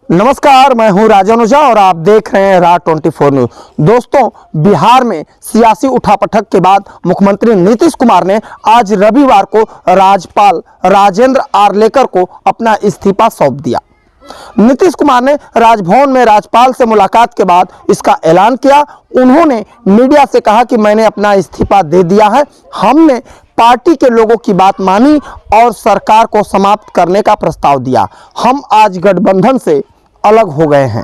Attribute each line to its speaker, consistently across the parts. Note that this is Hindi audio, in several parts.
Speaker 1: नमस्कार, मैं हूं राजन ओझा और आप देख रहे हैं राज 24 न्यूज। दोस्तों, बिहार में सियासी उठापटक के बाद मुख्यमंत्री नीतीश कुमार ने आज रविवार को राज्यपाल राजेंद्र आर्लेकर को अपना इस्तीफा सौंप दिया। नीतीश कुमार ने राजभवन में राज्यपाल से मुलाकात के बाद इसका ऐलान किया। उन्होंने मीडिया से कहा कि मैंने अपना इस्तीफा दे दिया है। हमने पार्टी के लोगों की बात मानी और सरकार को समाप्त करने का प्रस्ताव दिया। हम आज गठबंधन से अलग हो गए हैं।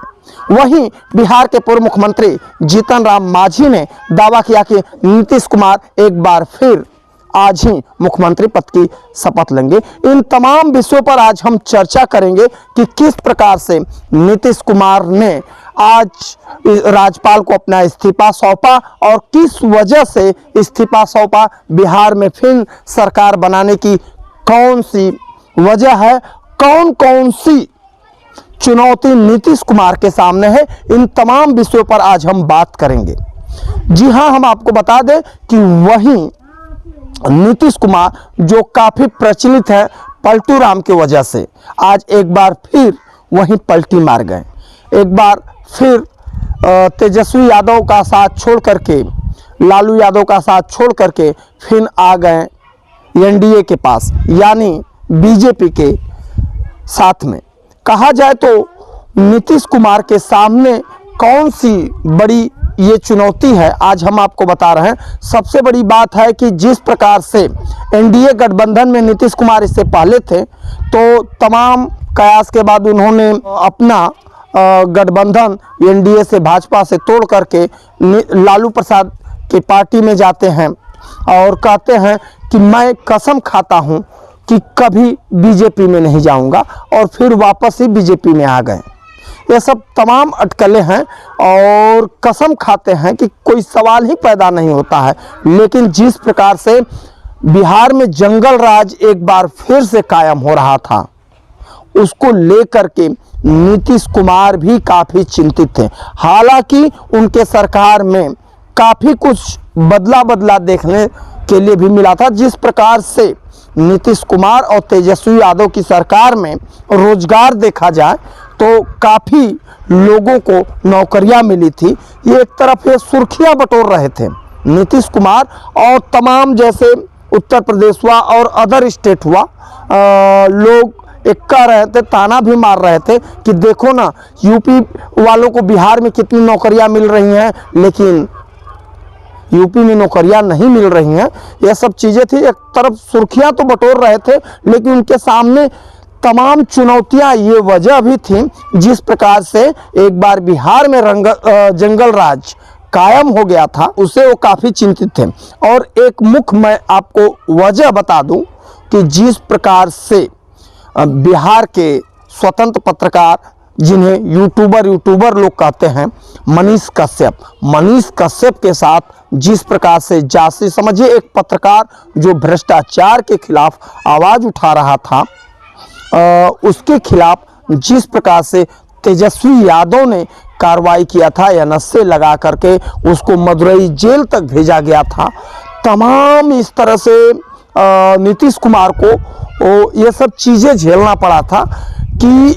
Speaker 1: वहीं बिहार के पूर्व मुख्यमंत्री जीतन राम मांझी ने दावा किया कि नीतीश कुमार एक बार फिर आज ही मुख्यमंत्री पद की शपथ लेंगे। इन तमाम विषयों पर आज हम चर्चा करेंगे कि किस प्रकार से नीतीश कुमार ने आज राज्यपाल को अपना इस्तीफा सौंपा और किस वजह से इस्तीफा सौंपा, बिहार में फिर सरकार बनाने की कौन सी वजह है, कौन कौन सी चुनौती नीतीश कुमार के सामने है। इन तमाम विषयों पर आज हम बात करेंगे। जी हां, हम आपको बता दें कि वहीं नीतीश कुमार जो काफी प्रचलित है पलटू राम की वजह से, आज एक बार फिर वहीं पलटी मार गए। एक बार फिर तेजस्वी यादव का साथ छोड़ करके, लालू यादव का साथ छोड़ करके फिर आ गए एनडीए के पास, यानी बीजेपी के साथ में। कहा जाए तो नीतीश कुमार के सामने कौन सी बड़ी ये चुनौती है, आज हम आपको बता रहे हैं। सबसे बड़ी बात है कि जिस प्रकार से एनडीए गठबंधन में नीतीश कुमार इससे पहले थे, तो तमाम कयास के बाद उन्होंने अपना गठबंधन एनडीए से, भाजपा से तोड़ करके लालू प्रसाद की पार्टी में जाते हैं और कहते हैं कि मैं कसम खाता हूं कि कभी बीजेपी में नहीं जाऊंगा, और फिर वापस ही बीजेपी में आ गए। ये सब तमाम अटकलें हैं और कसम खाते हैं कि कोई सवाल ही पैदा नहीं होता है। लेकिन जिस प्रकार से बिहार में जंगल राज एक बार फिर से कायम हो रहा था, उसको लेकर के नीतीश कुमार भी काफ़ी चिंतित थे। हालांकि उनके सरकार में काफ़ी कुछ बदला देखने के लिए भी मिला था। जिस प्रकार से नीतीश कुमार और तेजस्वी यादव की सरकार में रोजगार देखा जाए तो काफ़ी लोगों को नौकरियां मिली थी। ये एक तरफ ये सुर्खियां बटोर रहे थे नीतीश कुमार, और तमाम जैसे उत्तर प्रदेश हुआ और अदर स्टेट हुआ, लोग एक कह रहे थे, ताना भी मार रहे थे कि देखो ना, यूपी वालों को बिहार में कितनी नौकरियां मिल रही हैं, लेकिन यूपी में नौकरियां नहीं मिल रही हैं। यह सब चीज़ें थी। एक तरफ सुर्खियां तो बटोर रहे थे, लेकिन उनके सामने तमाम चुनौतियां ये वजह भी थी, जिस प्रकार से एक बार बिहार में जंगल राज कायम हो गया था, उसे वो काफ़ी चिंतित थे। और एक मुख्य मैं आपको वजह बता दूं कि जिस प्रकार से बिहार के स्वतंत्र पत्रकार, जिन्हें यूट्यूबर लोग कहते हैं, मनीष कश्यप के साथ जिस प्रकार से जासूसी, समझिए एक पत्रकार जो भ्रष्टाचार के खिलाफ आवाज़ उठा रहा था, उसके खिलाफ जिस प्रकार से तेजस्वी यादव ने कार्रवाई किया था, एनएसए लगा करके उसको मदुरई जेल तक भेजा गया था। तमाम इस तरह से नीतीश कुमार को ये सब चीज़ें झेलना पड़ा था कि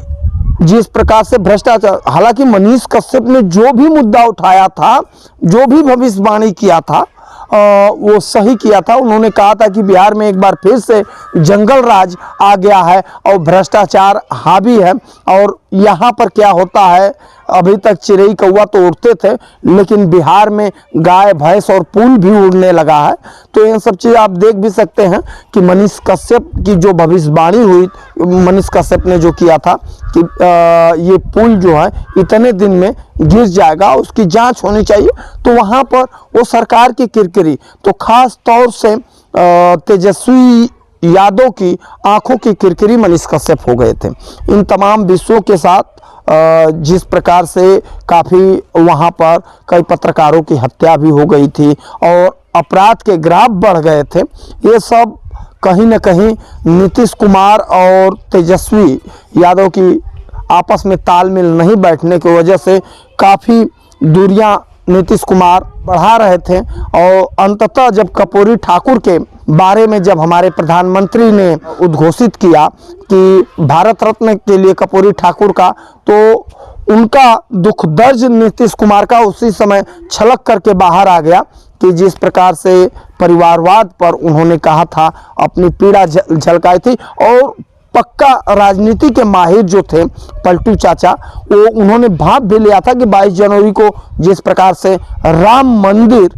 Speaker 1: जिस प्रकार से भ्रष्टाचार। हालांकि मनीष कश्यप ने जो भी मुद्दा उठाया था, जो भी भविष्यवाणी किया था, वो सही किया था। उन्होंने कहा था कि बिहार में एक बार फिर से जंगल राज आ गया है और भ्रष्टाचार हावी है, और यहाँ पर क्या होता है, अभी तक चिड़ै कौवा तो उड़ते थे, लेकिन बिहार में गाय भैंस और पुल भी उड़ने लगा है। तो ये सब चीज़ आप देख भी सकते हैं कि मनीष कश्यप की जो भविष्यवाणी हुई, मनीष कश्यप ने जो किया था कि ये पुल जो है इतने दिन में गिर जाएगा, उसकी जांच होनी चाहिए। तो वहाँ पर वो सरकार की किरकिरी, तो खास तौर से तेजस्वी यादव की आंखों की किरकिरी मनीष कश्यप हो गए थे। इन तमाम विषयों के साथ जिस प्रकार से काफ़ी वहाँ पर कई पत्रकारों की हत्या भी हो गई थी और अपराध के ग्राफ बढ़ गए थे, ये सब कहीं न कहीं नीतीश कुमार और तेजस्वी यादव की आपस में तालमेल नहीं बैठने की वजह से काफ़ी दूरियां नीतीश कुमार बढ़ा रहे थे और अंततः जब कर्पूरी ठाकुर के बारे में जब हमारे प्रधानमंत्री ने उद्घोषित किया कि भारत रत्न के लिए कर्पूरी ठाकुर का, तो उनका दुख दर्ज नीतीश कुमार का उसी समय छलक करके बाहर आ गया कि जिस प्रकार से परिवारवाद पर उन्होंने कहा था, अपनी पीड़ा झलकाई थी। और पक्का राजनीति के माहिर जो थे पलटू चाचा, वो उन्होंने भाप भी लिया था कि 22 जनवरी को जिस प्रकार से राम मंदिर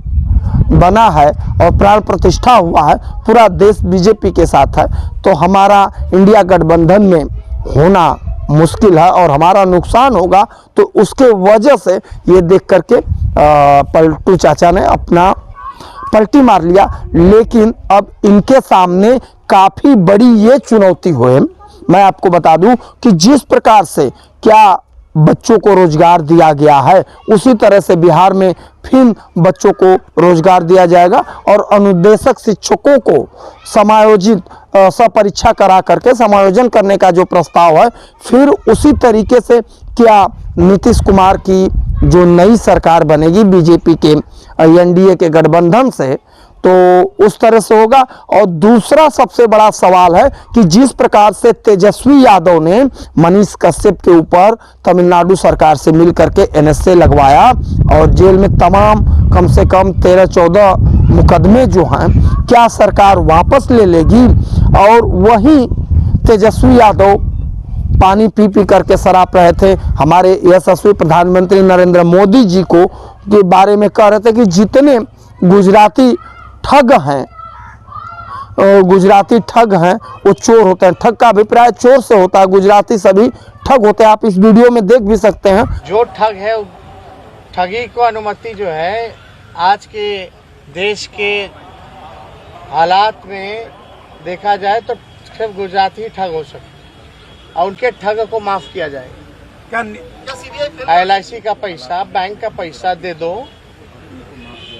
Speaker 1: बना है और प्राण प्रतिष्ठा हुआ है, पूरा देश बीजेपी के साथ है, तो हमारा इंडिया गठबंधन में होना मुश्किल है और हमारा नुकसान होगा। तो उसके वजह से ये देख करके पलटू चाचा ने अपना पलटी मार लिया। लेकिन अब इनके सामने काफ़ी बड़ी ये चुनौती हुई। मैं आपको बता दूं कि जिस प्रकार से क्या बच्चों को रोजगार दिया गया है, उसी तरह से बिहार में फिर बच्चों को रोजगार दिया जाएगा और अनुदेशक शिक्षकों को समायोजित सपरीक्षा करा करके समायोजन करने का जो प्रस्ताव है, फिर उसी तरीके से क्या नीतीश कुमार की जो नई सरकार बनेगी बीजेपी के एनडीए के गठबंधन से, तो उस तरह से होगा। और दूसरा सबसे बड़ा सवाल है कि जिस प्रकार से तेजस्वी यादव ने मनीष कश्यप के ऊपर तमिलनाडु सरकार से मिल करके एनएसए लगवाया और जेल में तमाम कम से कम 13-14 मुकदमे जो हैं, क्या सरकार वापस ले लेगी? और वहीं तेजस्वी यादव पानी पी पी करके सराप रहे थे हमारे यशस्वी प्रधानमंत्री नरेंद्र मोदी जी को के बारे में कह रहे थे कि जितने गुजराती ठग हैं, वो चोर होते हैं। ठग का अभिप्राय चोर से होता है, गुजराती सभी ठग होते हैं। आप इस वीडियो में देख भी सकते हैं।
Speaker 2: जो ठग है, ठगी को अनुमति जो है आज के देश के हालात में देखा जाए तो सिर्फ गुजराती ठग हो सकते और उनके ठग को माफ किया जाए। LIC का पैसा, बैंक का पैसा दे दो,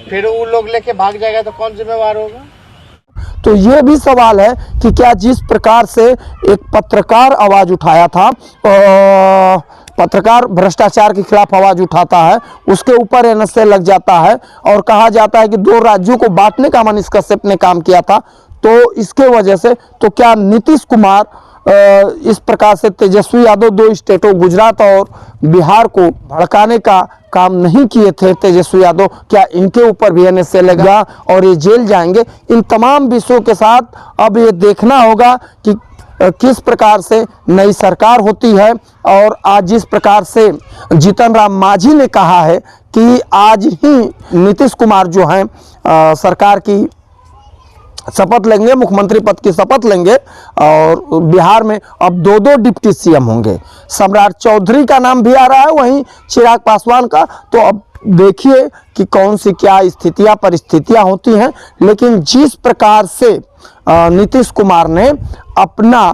Speaker 2: फिर वो लोग लेके भाग जाएगा तो कौन जिम्मेवार होगा?
Speaker 1: तो ये भी सवाल है कि क्या जिस प्रकार से एक पत्रकार आवाज उठाया था, पत्रकार भ्रष्टाचार के खिलाफ आवाज उठाता है, उसके ऊपर एनएसए लग जाता है और कहा जाता है कि 2 राज्यों को बांटने का मनीष कश्यप ने काम किया था। तो इसके वजह से तो क्या नीतीश कुमार इस प्रकार से तेजस्वी यादव 2 स्टेटों गुजरात और बिहार को भड़काने का काम नहीं किए थे तेजस्वी यादव, क्या इनके ऊपर भी एनएसए लगा और ये जेल जाएंगे? इन तमाम विषयों के साथ अब ये देखना होगा कि किस प्रकार से नई सरकार होती है। और आज जिस प्रकार से जीतन राम मांझी ने कहा है कि आज ही नीतीश कुमार जो हैं सरकार की शपथ लेंगे, मुख्यमंत्री पद की शपथ लेंगे और बिहार में अब 2 डिप्टी सीएम होंगे। सम्राट चौधरी का नाम भी आ रहा है, वहीं चिराग पासवान का। तो अब देखिए कि कौन सी क्या स्थितियां परिस्थितियां होती हैं। लेकिन जिस प्रकार से नीतीश कुमार ने अपना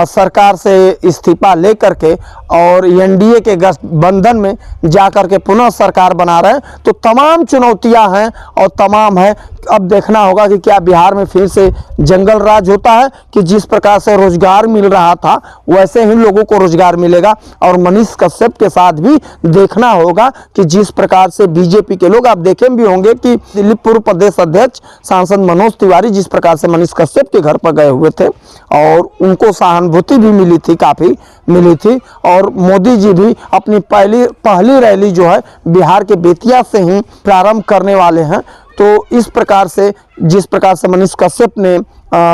Speaker 1: सरकार से इस्तीफा लेकर के और एनडीए के गठबंधन में जाकर के पुनः सरकार बना रहे हैं, तो तमाम चुनौतियां हैं और तमाम है। अब देखना होगा कि क्या बिहार में फिर से जंगल राज होता है कि जिस प्रकार से रोजगार मिल रहा था वैसे ही लोगों को रोजगार मिलेगा। और मनीष कश्यप के साथ भी देखना होगा कि जिस प्रकार से बीजेपी के लोग, आप देखे भी होंगे कि दिल्ली पूर्व प्रदेश अध्यक्ष सांसद मनोज तिवारी जिस प्रकार से मनीष कश्यप के घर पर गए हुए थे और उनको सहानुभूति भी मिली थी, काफ़ी मिली थी। और मोदी जी भी अपनी पहली रैली जो है बिहार के बेतिया से ही प्रारंभ करने वाले हैं। तो इस प्रकार से जिस प्रकार से मनीष कश्यप ने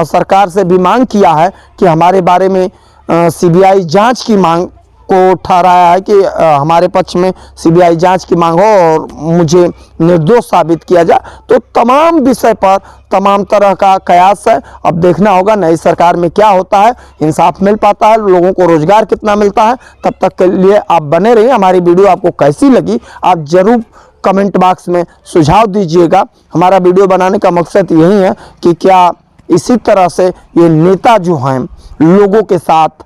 Speaker 1: सरकार से भी मांग किया है कि हमारे बारे में सीबीआई जांच की मांग को ठहराया है कि हमारे पक्ष में सीबीआई जांच की मांग हो और मुझे निर्दोष साबित किया जाए, तो तमाम विषय पर तमाम तरह का कयास है। अब देखना होगा नई सरकार में क्या होता है, इंसाफ मिल पाता है, लोगों को रोजगार कितना मिलता है। तब तक के लिए आप बने रहिए। हमारी वीडियो आपको कैसी लगी आप जरूर कमेंट बॉक्स में सुझाव दीजिएगा। हमारा वीडियो बनाने का मकसद यही है कि क्या इसी तरह से ये नेता जो हैं लोगों के साथ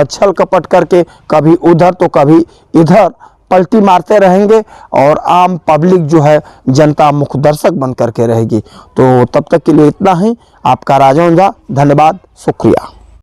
Speaker 1: छल कपट करके कभी उधर तो कभी इधर पलटी मारते रहेंगे और आम पब्लिक जो है जनता मुख्य दर्शक बन करके रहेगी। तो तब तक के लिए इतना ही। आपका राजन झा, धन्यवाद, शुक्रिया।